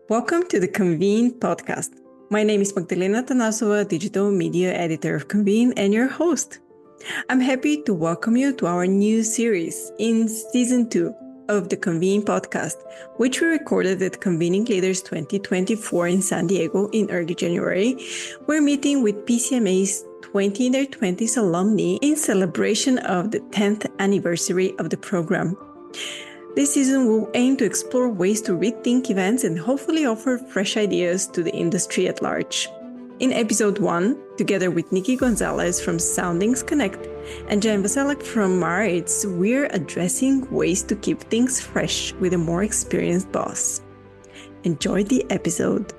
Welcome to the Convene podcast. My name is Magdalina Atanassova, digital media editor of Convene and your host. I'm happy to welcome you to our new series in season 2 of the Convene podcast, which we recorded at Convening Leaders 2024 in San Diego in early January. We're meeting with Pcma's 20 in their 20s alumni in celebration of the 10th anniversary of the program. This season will aim to explore ways to rethink events and hopefully offer fresh ideas to the industry at large. In episode 1, together with Nikki Gonzales from Soundings Connect and Vaseleck from Maritz, we're addressing ways to keep things fresh with a more experienced boss. Enjoy the episode.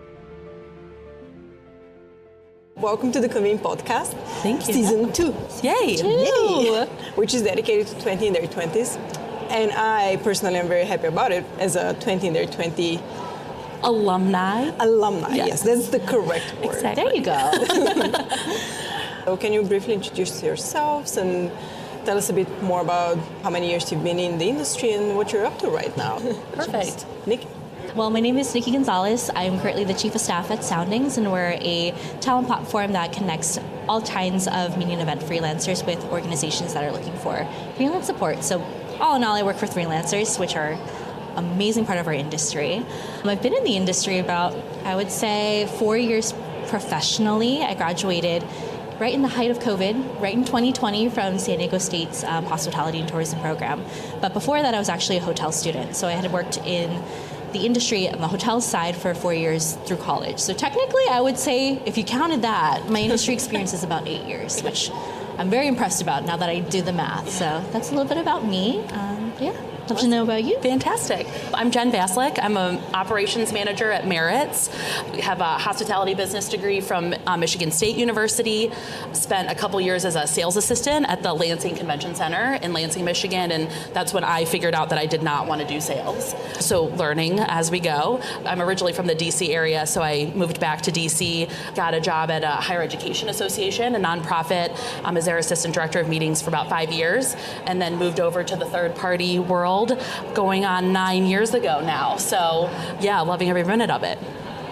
Welcome to the Convene podcast. Thank you. Season 2. Yay! Yay! Which is dedicated to 20 in their 20s. And I personally am very happy about it as a 20 in their 20 Alumni, yes, that's the correct word. Exactly. There you go. So can you briefly introduce yourselves and tell us a bit more about how many years you've been in the industry and what you're up to right now? Perfect. Nick? Well, my name is Nikki Gonzales. I'm currently the Chief of Staff at Soundings, and we're a talent platform that connects all kinds of media and event freelancers with organizations that are looking for freelance support. So all in all, I work for freelancers, which are an amazing part of our industry. I've been in the industry about, I would say, 4 years professionally. I graduated right in the height of COVID, right in 2020 from San Diego State's hospitality and tourism program. But before that, I was actually a hotel student. So I had worked in the industry on the hotel side for 4 years through college. So technically, I would say, if you counted that, my industry experience is about 8 years, which I'm very impressed about now that I do the math. So that's a little bit about me. Love to know about you. Fantastic. I'm Jen Vaseleck. I'm an operations manager at Maritz. We have a hospitality business degree from Michigan State University. Spent a couple years as a sales assistant at the Lansing Convention Center in Lansing, Michigan, and that's when I figured out that I did not want to do sales. So learning as we go. I'm originally from the DC area, so I moved back to DC, got a job at a higher education association, a nonprofit, as their assistant director of meetings for about 5 years, and then moved over to the third party world going on 9 years ago now. So yeah, loving every minute of it.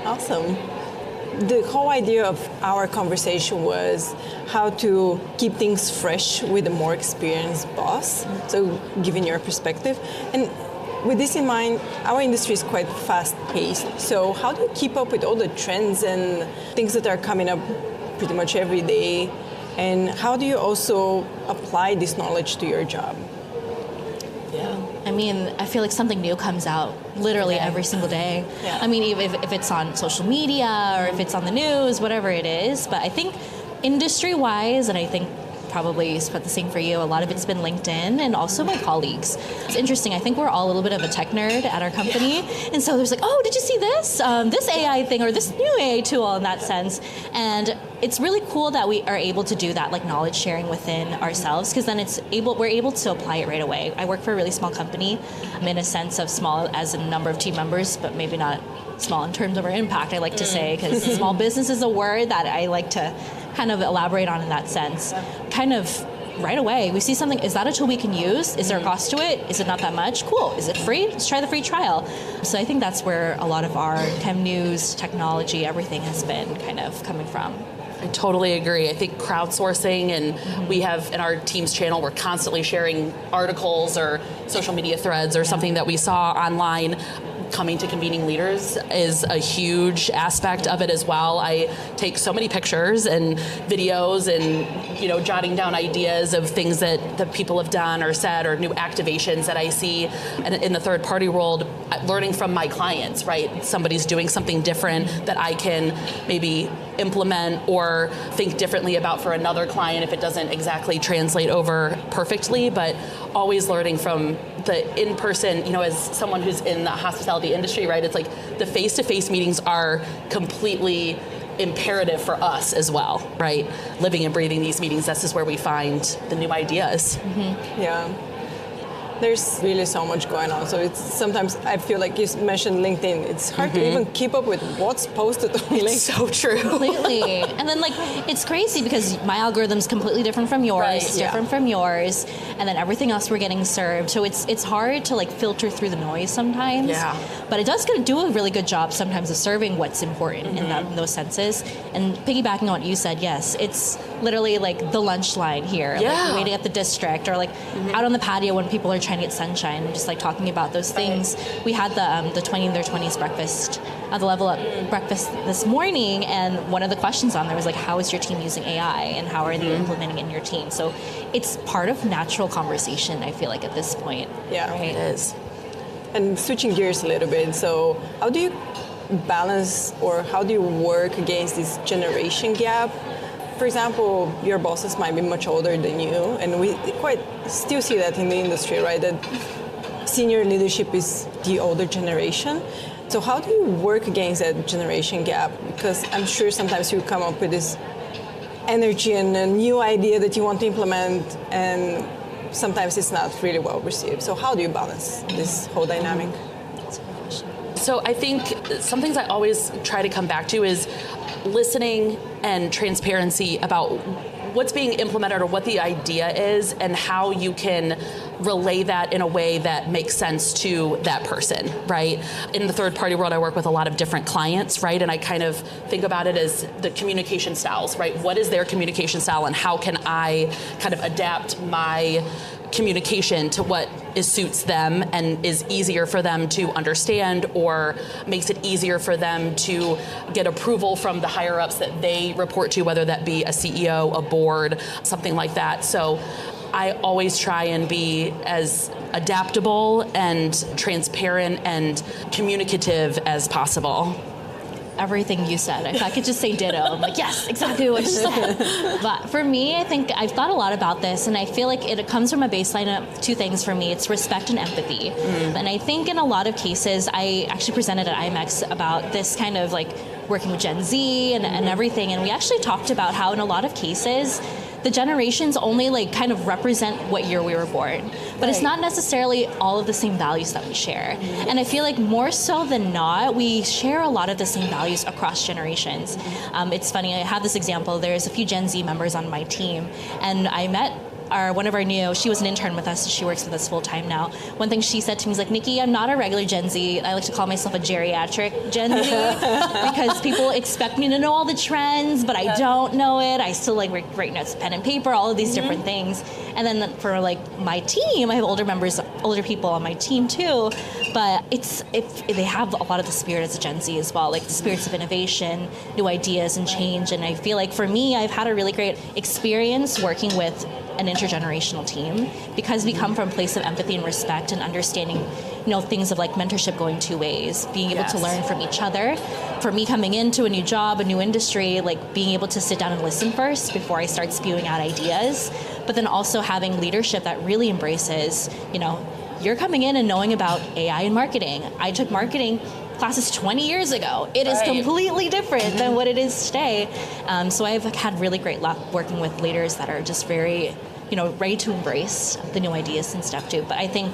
Awesome. The whole idea of our conversation was how to keep things fresh with a more experienced boss. So given your perspective. And with this in mind, our industry is quite fast-paced. So how do you keep up with all the trends and things that are coming up pretty much every day? And how do you also apply this knowledge to your job? Yeah. I mean, I feel like something new comes out literally every single day. Yeah. I mean, if it's on social media or if it's on the news, whatever it is. But I think industry-wise, and I think probably it's the same for you, a lot of it's been LinkedIn and also my colleagues. It's interesting. I think we're all a little bit of a tech nerd at our company. Yeah. And so there's like, oh, did you see this? This AI thing or this new AI tool in that sense. And it's really cool that we are able to do that, like knowledge sharing within ourselves, because then we're able to apply it right away. I work for a really small company. I'm in a sense of small as a number of team members, but maybe not small in terms of our impact, I like to say, because small business is a word that I like to kind of elaborate on in that sense. Kind of right away, we see something, is that a tool we can use? Is there a cost to it? Is it not that much? Cool. Is it free? Let's try the free trial. So I think that's where a lot of our chem news, technology, everything has been kind of coming from. I totally agree. I think crowdsourcing, and we have in our team's channel, we're constantly sharing articles or social media threads or something that we saw online. Coming to Convening Leaders is a huge aspect of it as well. I take so many pictures and videos and, jotting down ideas of things that people have done or said or new activations that I see. And in the third party world, learning from my clients, right? Somebody's doing something different that I can maybe implement or think differently about for another client if it doesn't exactly translate over perfectly, but always learning from the in-person, as someone who's in the hospitality industry, right? It's like the face-to-face meetings are completely imperative for us as well, right? Living and breathing these meetings, this is where we find the new ideas. Mm-hmm. Yeah. There's really so much going on. So it's sometimes I feel like you mentioned LinkedIn. It's hard to even keep up with what's posted on LinkedIn. So true. Completely. And then it's crazy because my algorithm's completely different from yours, Right, it's different from yours, and then everything else we're getting served. So it's hard to filter through the noise sometimes. Yeah. But it does do a really good job sometimes of serving what's important in those senses. And piggybacking on what you said, yes, it's literally the lunch line here, waiting at the district, or out on the patio when people are trying to get sunshine, and just talking about those things. We had the 20 in their 20s breakfast, the Level Up breakfast this morning, and one of the questions on there was how is your team using AI and how are they implementing it in your team? So it's part of natural conversation, I feel at this point. Yeah, right? It is. And switching gears a little bit, so how do you balance or how do you work against this generation gap? For example, your bosses might be much older than you, and we quite still see that in the industry, right? That senior leadership is the older generation. So how do you work against that generation gap? Because I'm sure sometimes you come up with this energy and a new idea that you want to implement, and sometimes it's not really well received. So how do you balance this whole dynamic? So I think some things I always try to come back to is listening and transparency about what's being implemented or what the idea is and how you can relay that in a way that makes sense to that person, right? In the third party world, I work with a lot of different clients, right? And I kind of think about it as the communication styles, right? What is their communication style and how can I kind of adapt my communication to what suits them and is easier for them to understand or makes it easier for them to get approval from the higher ups that they report to, whether that be a CEO, a board, something like that. So I always try and be as adaptable and transparent and communicative as possible. Everything you said. If I could just say ditto, I'm yes, exactly what you said. But for me, I think I've thought a lot about this, and I feel it comes from a baseline of two things for me. It's respect and empathy. And I think in a lot of cases, I actually presented at IMEX about this kind of working with Gen Z and everything, and we actually talked about how in a lot of cases, the generations only kind of represent what year we were born. But it's not necessarily all of the same values that we share. And I feel more so than not, we share a lot of the same values across generations. It's funny, I have this example. There's a few Gen Z members on my team, and I met one of our new, she was an intern with us, and she works with us full time now. One thing she said to me is Nikki, I'm not a regular Gen Z. I like to call myself a geriatric Gen Z because people expect me to know all the trends, but I don't know it. I still write notes, pen and paper, all of these different things. And then for my team, I have older people on my team too, but they have a lot of the spirit as a Gen Z as well, the spirits of innovation, new ideas and change. And I feel for me, I've had a really great experience working with an intergenerational team because we come from a place of empathy and respect and understanding, things of mentorship going two ways, being able to learn from each other. For me coming into a new job, a new industry, being able to sit down and listen first before I start spewing out ideas, but then also having leadership that really embraces, you're coming in and knowing about AI and marketing. I took marketing classes 20 years ago. It is completely different than what it is today. So I've had really great luck working with leaders that are just very, ready to embrace the new ideas and stuff too. But I think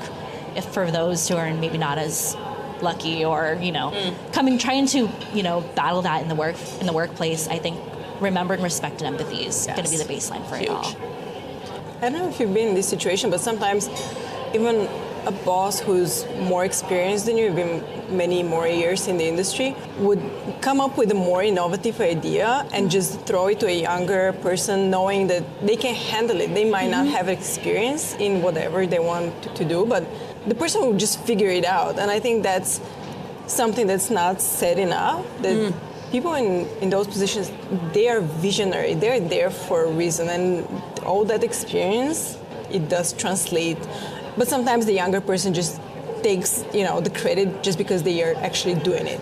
if for those who are maybe not as lucky or, trying to, battle that in the workplace, I think remember and respect and empathy is going to be the baseline for it all. I don't know if you've been in this situation, but sometimes even a boss who's more experienced than you, been many more years in the industry, would come up with a more innovative idea and just throw it to a younger person knowing that they can handle it. They might not have experience in whatever they want to do, but the person will just figure it out. And I think that's something that's not said enough, that people in those positions, they are visionary. They're there for a reason, and all that experience, it does translate. But sometimes the younger person just takes, the credit just because they are actually doing it.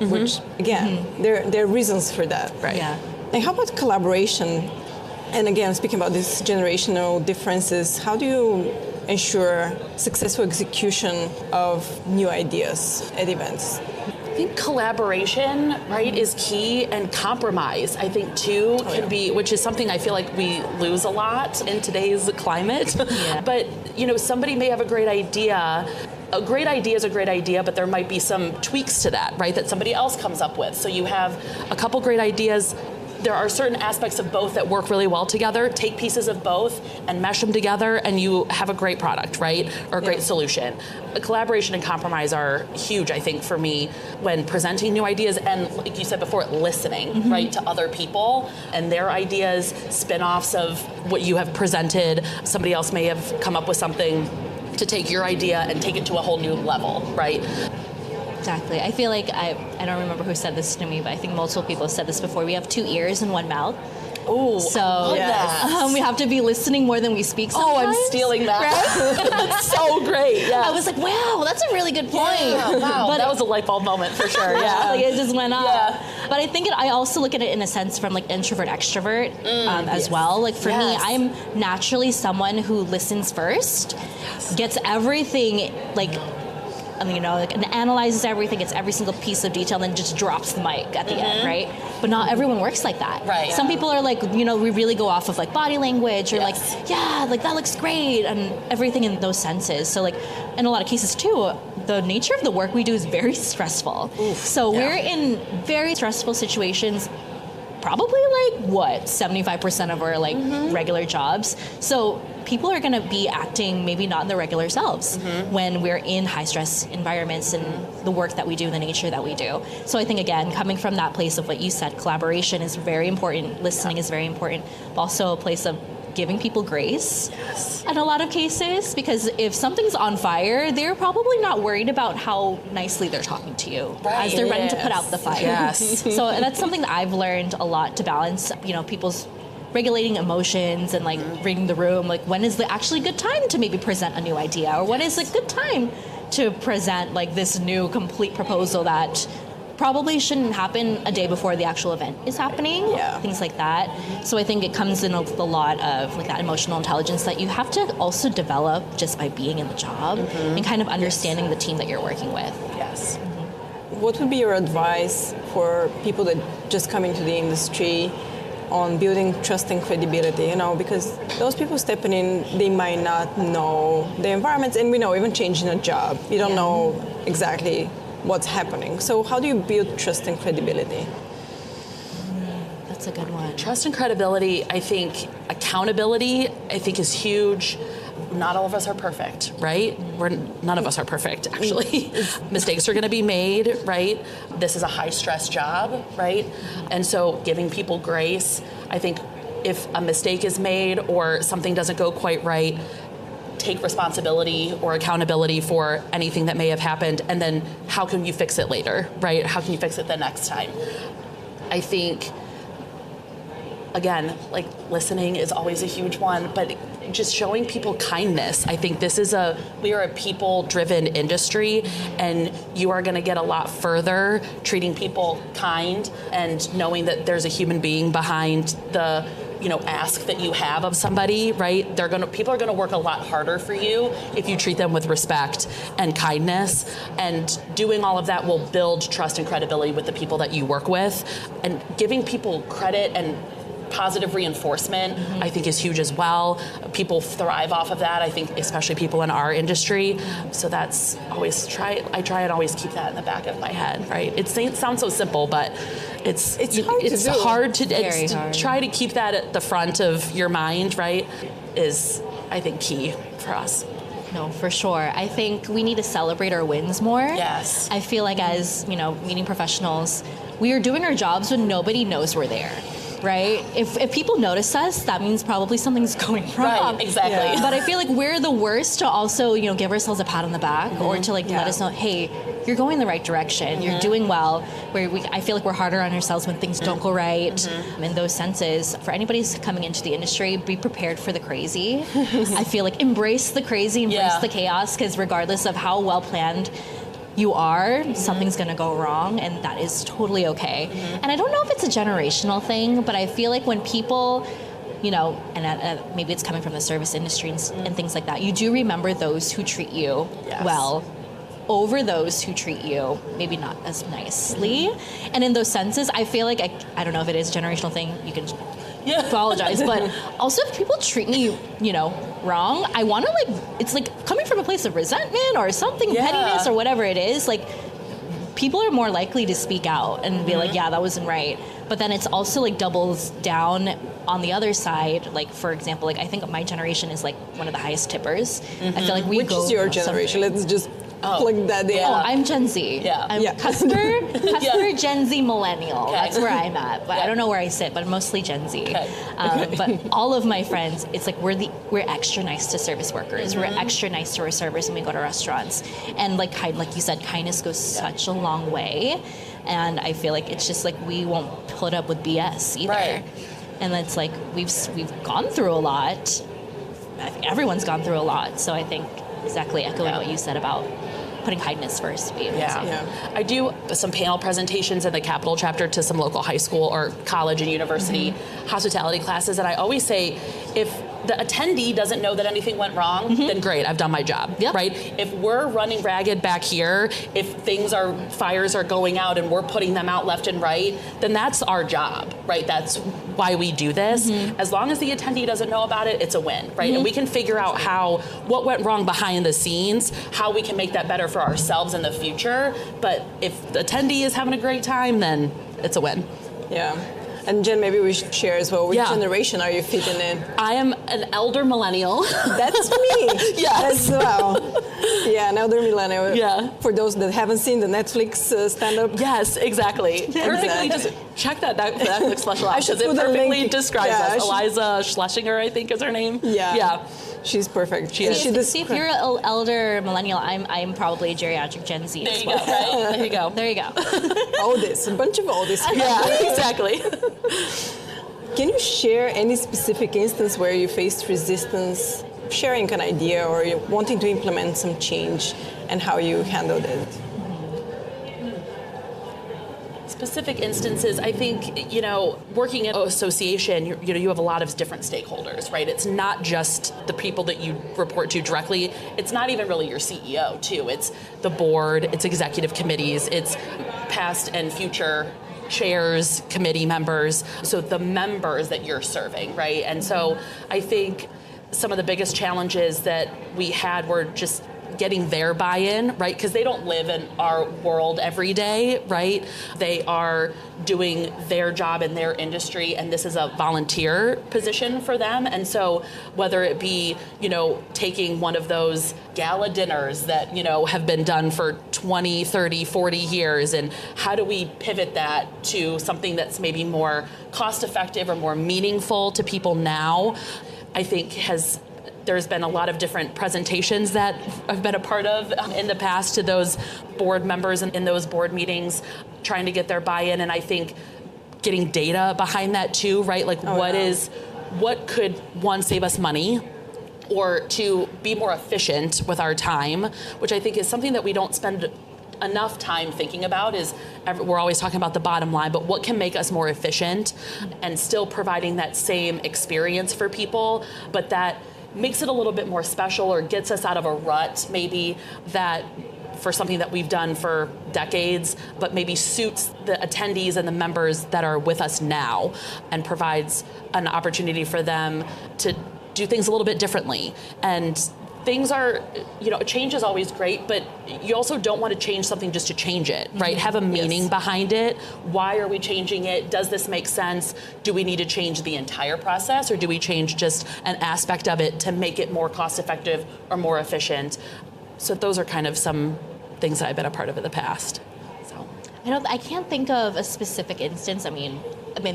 Which, again, there are reasons for that. Right. Yeah. And how about collaboration? And again, speaking about these generational differences, how do you ensure successful execution of new ideas at events? I think collaboration, right, is key, and compromise, I think, too, can be, which is something I feel we lose a lot in today's climate. But, somebody may have a great idea. A great idea is a great idea, but there might be some tweaks to that, right, that somebody else comes up with. So you have a couple great ideas. There are certain aspects of both that work really well together. Take pieces of both and mesh them together, and you have a great product, right? Or a great solution. Collaboration and compromise are huge, I think, for me when presenting new ideas and, like you said before, listening, right, to other people and their ideas, spin-offs of what you have presented. Somebody else may have come up with something to take your idea and take it to a whole new level, right? Exactly. I feel like, I don't remember who said this to me, but I think multiple people have said this before. We have 2 ears and 1 mouth. Oh, so we have to be listening more than we speak sometimes. Oh, I'm stealing that. Right? That's so great. Yeah. I was like, wow, that's a really good point. Yeah, wow, but that was a light bulb moment for sure. Yeah, like it just went up. Yeah. But I think I also look at it in a sense from like introvert extrovert as well. Like for me, I'm naturally someone who listens first, gets everything like. And analyzes everything, gets every single piece of detail, and then just drops the mic at the end, right? But not everyone works like that. Right. Some people are like, we really go off of like body language or like that looks great and everything in those senses. So like in a lot of cases too, the nature of the work we do is very stressful. So we're in very stressful situations. Probably like 75% of our like regular jobs. So people are going to be acting maybe not in their regular selves when we're in high stress environments and the work that we do, the nature that we do. So I think again, coming from that place of what you said, collaboration is very important, listening is very important, but also a place of giving people grace in a lot of cases, because if something's on fire, they're probably not worried about how nicely they're talking to you as they're ready to put out the fire. Yes. So that's something that I've learned a lot to balance, people's regulating emotions and like reading the room, like when is the actually good time to maybe present a new idea, or when is a good time to present like this new complete proposal that probably shouldn't happen a day before the actual event is happening, things like that. So I think it comes in a lot of like that emotional intelligence that you have to also develop just by being in the job and kind of understanding the team that you're working with. Yes. What would be your advice for people that just come into the industry on building trust and credibility, because those people stepping in, they might not know the environments, and we know even changing a job, you don't know exactly what's happening. So how do you build trust and credibility? That's a good one. Trust and credibility, I think, accountability, I think is huge. Not all of us are perfect, right? None of us are perfect, actually. Mistakes are going to be made, right? This is a high-stress job, right? And so giving people grace, I think if a mistake is made or something doesn't go quite right, take responsibility or accountability for anything that may have happened, and then how can you fix it later, right? How can you fix it the next time? I think, again, like listening is always a huge one, but just showing people kindness. I think we are a people-driven industry, and you are going to get a lot further treating people kind and knowing that there's a human being behind the ask that you have of somebody, right? People are going to work a lot harder for you if you treat them with respect and kindness, and doing all of that will build trust and credibility with the people that you work with, and giving people credit and positive reinforcement, I think, is huge as well. People thrive off of that, I think, especially people in our industry. So that's always I try and always keep that in the back of my head, right? It sounds so simple, but it's hard to try to keep that at the front of your mind, right? Is, I think, key for us. No, for sure. I think we need to celebrate our wins more. Yes. I feel like as, meeting professionals, we are doing our jobs when nobody knows we're there. Right? If people notice us, that means probably something's going wrong. Right, exactly. Yeah. But I feel like we're the worst to also, give ourselves a pat on the back or to let us know, hey, you're going the right direction. You're doing well. I feel like we're harder on ourselves when things don't go right. In those senses, for anybody who's coming into the industry, be prepared for the crazy. I feel like embrace the crazy, embrace the chaos, because regardless of how well planned you are, something's going to go wrong, and that is totally okay. And I don't know if it's a generational thing, but I feel like when people, and maybe it's coming from the service industry and things like that, you do remember those who treat you well over those who treat you maybe not as nicely. And in those senses, I feel like, I don't know if it is a generational thing, you can apologize, but also if people treat me, wrong, I want to it's like coming from a place of resentment or something, pettiness or whatever it is, like people are more likely to speak out and be like, yeah, that wasn't right. But then it's also like doubles down on the other side. Like, for example, like I think my generation is like one of the highest tippers. I feel like Which is your generation? Let's just plug that in. Oh, I'm Gen Z. Yeah. I'm Cusper Gen Z millennial. Okay. That's where I'm at. But I don't know where I sit, but mostly Gen Z. Okay. But all of my friends, it's like we're extra nice to service workers. We're extra nice to our servers when we go to restaurants. And like you said, kindness goes such a long way. And I feel like it's just like we won't put up with BS either. Right. And it's like we've gone through a lot. I think everyone's gone through a lot. So I think exactly echoing what you said about putting kindness first. I do some panel presentations in the Capital chapter to some local high school or college and university hospitality classes, and I always say, if the attendee doesn't know that anything went wrong, then great, I've done my job, right? If we're running ragged back here, if fires are going out and we're putting them out left and right, then that's our job, right? That's why we do this. As long as the attendee doesn't know about it, it's a win, right? And we can figure out what went wrong behind the scenes, how we can make that better for ourselves in the future. But if the attendee is having a great time, then it's a win. Yeah. And Jen, maybe we should share as well. Which generation are you fitting in? I am an elder millennial. That's me. Yes. As well. Yeah, an elder millennial. Yeah. For those that haven't seen the Netflix stand-up. Yes, exactly. Perfectly. Just check that Netflix special out because it perfectly describes us. Eliza Schlesinger, I think, is her name. Yeah. She's perfect. See, if you're an elder millennial, I'm probably geriatric Gen Z as well. Right? There you go. There you go. A bunch of oldies. Yeah, exactly. Can you share any specific instance where you faced resistance, sharing an idea or you're wanting to implement some change, and how you handled it? Specific instances, I think, working in an association, you have a lot of different stakeholders, right? It's not just the people that you report to directly. It's not even really your CEO, too. It's the board, it's executive committees, it's past and future chairs, committee members, so the members that you're serving, right? And so I think some of the biggest challenges that we had were just getting their buy-in, right? Because they don't live in our world every day, right? They are doing their job in their industry, and this is a volunteer position for them. And so whether it be, taking one of those gala dinners that, have been done for 20, 30, 40 years, and how do we pivot that to something that's maybe more cost-effective or more meaningful to people now, I think there's been a lot of different presentations that I've been a part of in the past to those board members and in those board meetings, trying to get their buy-in. And I think getting data behind that too, right? Like what could, one, save us money, or to be more efficient with our time, which I think is something that we don't spend enough time thinking about. We're always talking about the bottom line, but what can make us more efficient and still providing that same experience for people, but that makes it a little bit more special or gets us out of a rut maybe that for something that we've done for decades, but maybe suits the attendees and the members that are with us now and provides an opportunity for them to do things a little bit differently. And things are, change is always great, but you also don't want to change something just to change it, right? Have a meaning behind it. Why are we changing it? Does this make sense? Do we need to change the entire process, or do we change just an aspect of it to make it more cost effective or more efficient? So those are kind of some things that I've been a part of in the past. So I can't think of a specific instance. I mean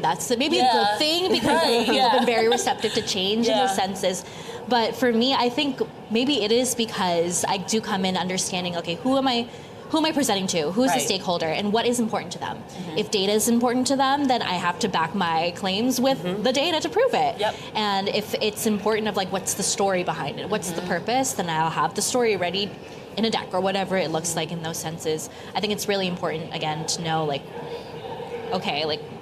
that's maybe a good thing, because people have been very receptive to change in those senses. But for me, I think maybe it is because I do come in understanding, okay, who am I presenting to? Who's the stakeholder, and what is important to them? If data is important to them, then I have to back my claims with the data to prove it. And if it's important of what's the story behind it? What's the purpose? Then I'll have the story ready in a deck or whatever it looks like in those senses. I think it's really important, again, to know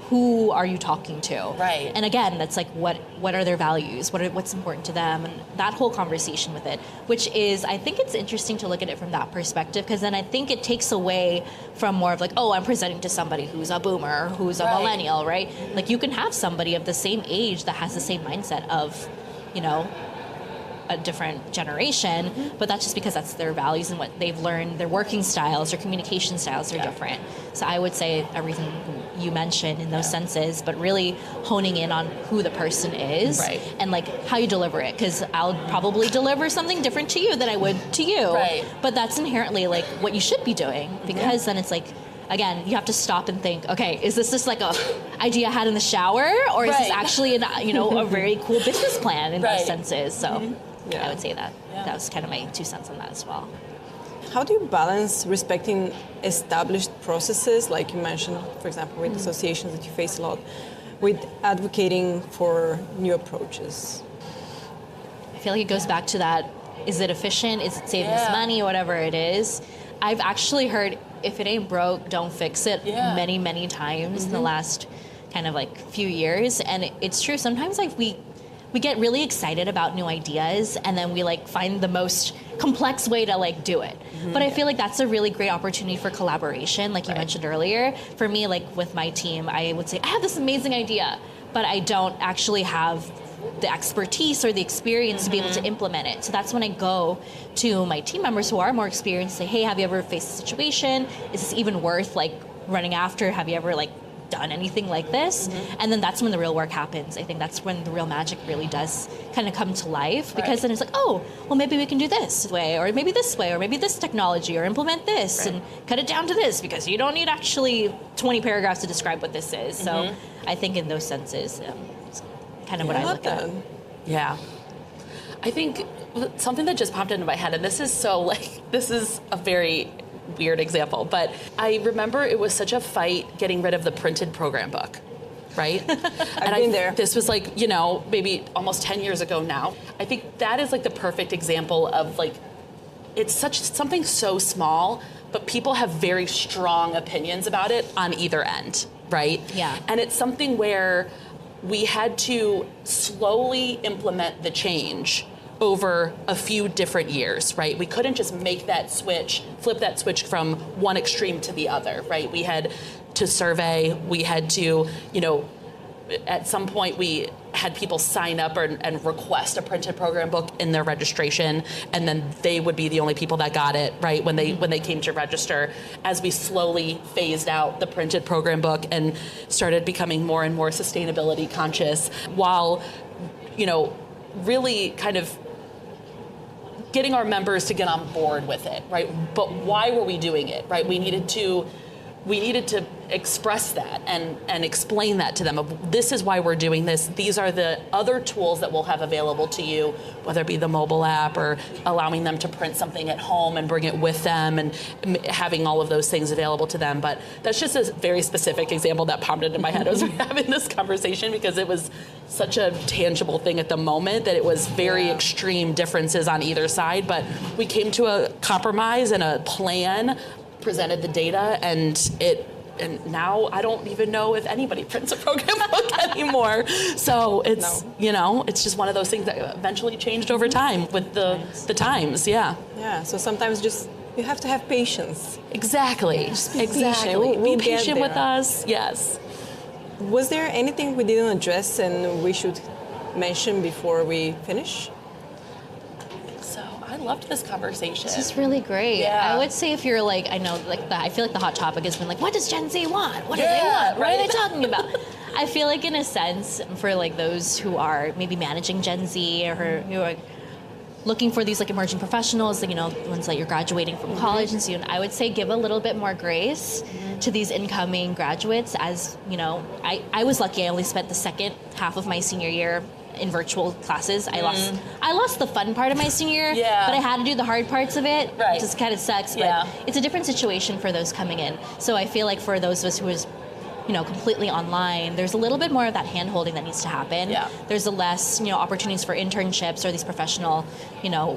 who are you talking to? Right. And again, that's what are their values? What's important to them? And that whole conversation with it, which is, I think it's interesting to look at it from that perspective, because then I think it takes away from more of I'm presenting to somebody who's a boomer, who's a millennial, right? You can have somebody of the same age that has the same mindset of, a different generation, but that's just because that's their values and what they've learned. Their working styles, their communication styles are different. So I would say everything you mentioned in those senses, but really honing in on who the person is and like how you deliver it. Because I'll probably deliver something different to you than I would to you. But that's inherently like what you should be doing, because then it's like, again, you have to stop and think, okay, is this just like a idea I had in the shower, or is this actually a very cool business plan in those senses? So I would say that that was kind of my 2 cents on that as well. How do you balance respecting established processes, like you mentioned, for example, with associations that you face a lot, with advocating for new approaches? I feel like it goes back to that, is it efficient? Is it saving us money? Whatever it is. I've actually heard, if it ain't broke, don't fix it many, many times in the last kind of like few years. And it's true. Sometimes like we get really excited about new ideas, and then we like find the most complex way to like do it. But I feel like that's a really great opportunity for collaboration, like you mentioned earlier. For me, like with my team, I would say, I have this amazing idea, but I don't actually have the expertise or the experience to be able to implement it. So that's when I go to my team members who are more experienced, say, hey, have you ever faced a situation? Is this even worth like running after? Have you ever like done anything like this? And then that's when the real work happens. I think that's when the real magic really does kind of come to life, because then it's like, oh, well, maybe we can do this way, or maybe this way, or maybe this technology, or implement this and cut it down to this, because you don't need actually 20 paragraphs to describe what this is. So I think in those senses, it's kind of what I look at. Yeah. I think something that just popped into my head, and this is a very weird example, but I remember it was such a fight getting rid of the printed program book, right? I've been there. This was like, maybe almost 10 years ago now. I think that is like the perfect example of like, it's something so small, but people have very strong opinions about it on either end, right? Yeah. And it's something where we had to slowly implement the change over a few different years, right? We couldn't just make that switch, flip that switch from one extreme to the other, right? We had to survey, we had to, at some point we had people sign up and request a printed program book in their registration, and then they would be the only people that got it, right, when they came to register, as we slowly phased out the printed program book and started becoming more and more sustainability conscious, while, really kind of getting our members to get on board with it, right? But why were we doing it, right? We needed to express that and explain that to them. This is why we're doing this. These are the other tools that we'll have available to you, whether it be the mobile app or allowing them to print something at home and bring it with them, and having all of those things available to them. But that's just a very specific example that popped into my head as we were having this conversation, because it was such a tangible thing at the moment that it was very extreme differences on either side. But we came to a compromise and a plan, presented the data, and now I don't even know if anybody prints a program book anymore. So it's it's just one of those things that eventually changed over time with the times. Yeah, so sometimes just you have to have patience. Exactly. Just be patient. Be patient with us. Yes. Was there anything we didn't address and we should mention before we finish? I loved this conversation. This is really great. Yeah. I would say if you're like, I feel like the hot topic has been like, what does Gen Z want? What do they want? What are they talking about? I feel like in a sense, for like those who are maybe managing Gen Z, or who are looking for these like emerging professionals, ones that you're graduating from college and soon, I would say give a little bit more grace to these incoming graduates. As I was lucky. I only spent the second half of my senior year in virtual classes. I lost the fun part of my senior year, but I had to do the hard parts of it. Right. It just kind of sucks, but it's a different situation for those coming in. So I feel like for those of us who is completely online, there's a little bit more of that hand-holding that needs to happen. Yeah. There's a less, opportunities for internships or these professional,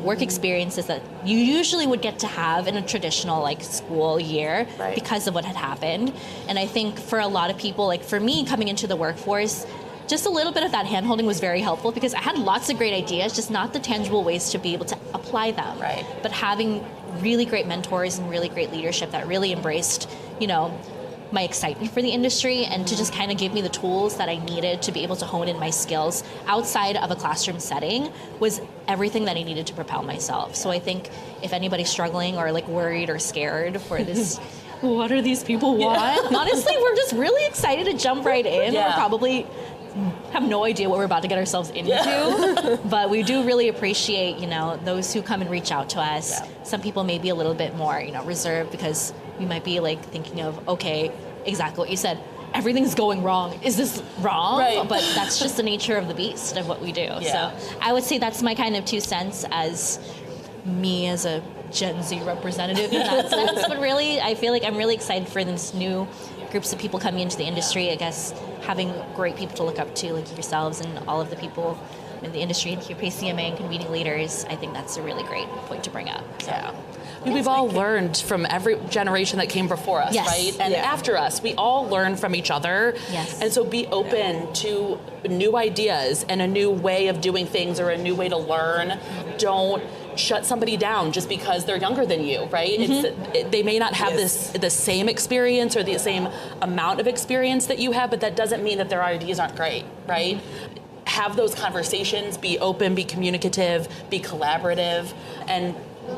work experiences that you usually would get to have in a traditional like school year because of what had happened. And I think for a lot of people, like for me coming into the workforce, just a little bit of that hand-holding was very helpful, because I had lots of great ideas, just not the tangible ways to be able to apply them. Right. But having really great mentors and really great leadership that really embraced, my excitement for the industry and to just kind of give me the tools that I needed to be able to hone in my skills outside of a classroom setting was everything that I needed to propel myself. So I think if anybody's struggling or like worried or scared for this, what do these people want? Honestly, we're just really excited to jump right in. We're probably have no idea what we're about to get ourselves into, but we do really appreciate, those who come and reach out to us. Some people may be a little bit more, reserved because we might be like thinking of, okay, exactly what you said, everything's going wrong. Is this wrong? Right. But that's just the nature of the beast of what we do. Yeah. So I would say that's my kind of 2 cents as me as a Gen Z representative in that sense. But really, I feel like I'm really excited for this new groups of people coming into the industry. I guess having great people to look up to, like yourselves and all of the people in the industry, and here Pcma and Convening Leaders, I think that's a really great point to bring up. So. Yeah. We've all learned from every generation that came before us, right? And after us, we all learn from each other. Yes. And so be open to new ideas and a new way of doing things or a new way to learn. Don't shut somebody down just because they're younger than you, right? They may not have the same experience or the same amount of experience that you have, but that doesn't mean that their ideas aren't great, right? Have those conversations, be open, be communicative, be collaborative, and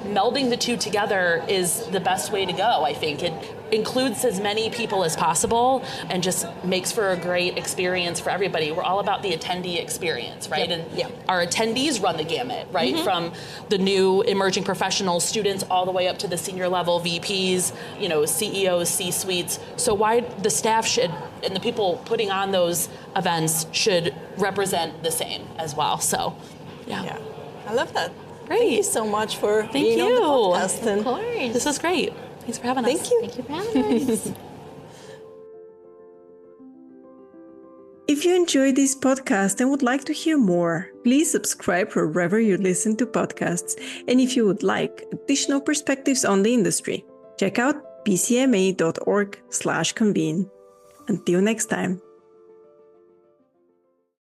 melding the two together is the best way to go, I think. It includes as many people as possible and just makes for a great experience for everybody. We're all about the attendee experience, right? And our attendees run the gamut, right? From the new emerging professionals, students, all the way up to the senior level VPs, CEOs, C-suites. So why the staff should, and the people putting on those events should represent the same as well. So, yeah. I love that. Great. Thank you so much for being on the podcast. Of course. This was great. Thanks for having us. Thank you. Thank you for having us. If you enjoyed this podcast and would like to hear more, please subscribe wherever you listen to podcasts. And if you would like additional perspectives on the industry, check out pcma.org/convene. Until next time.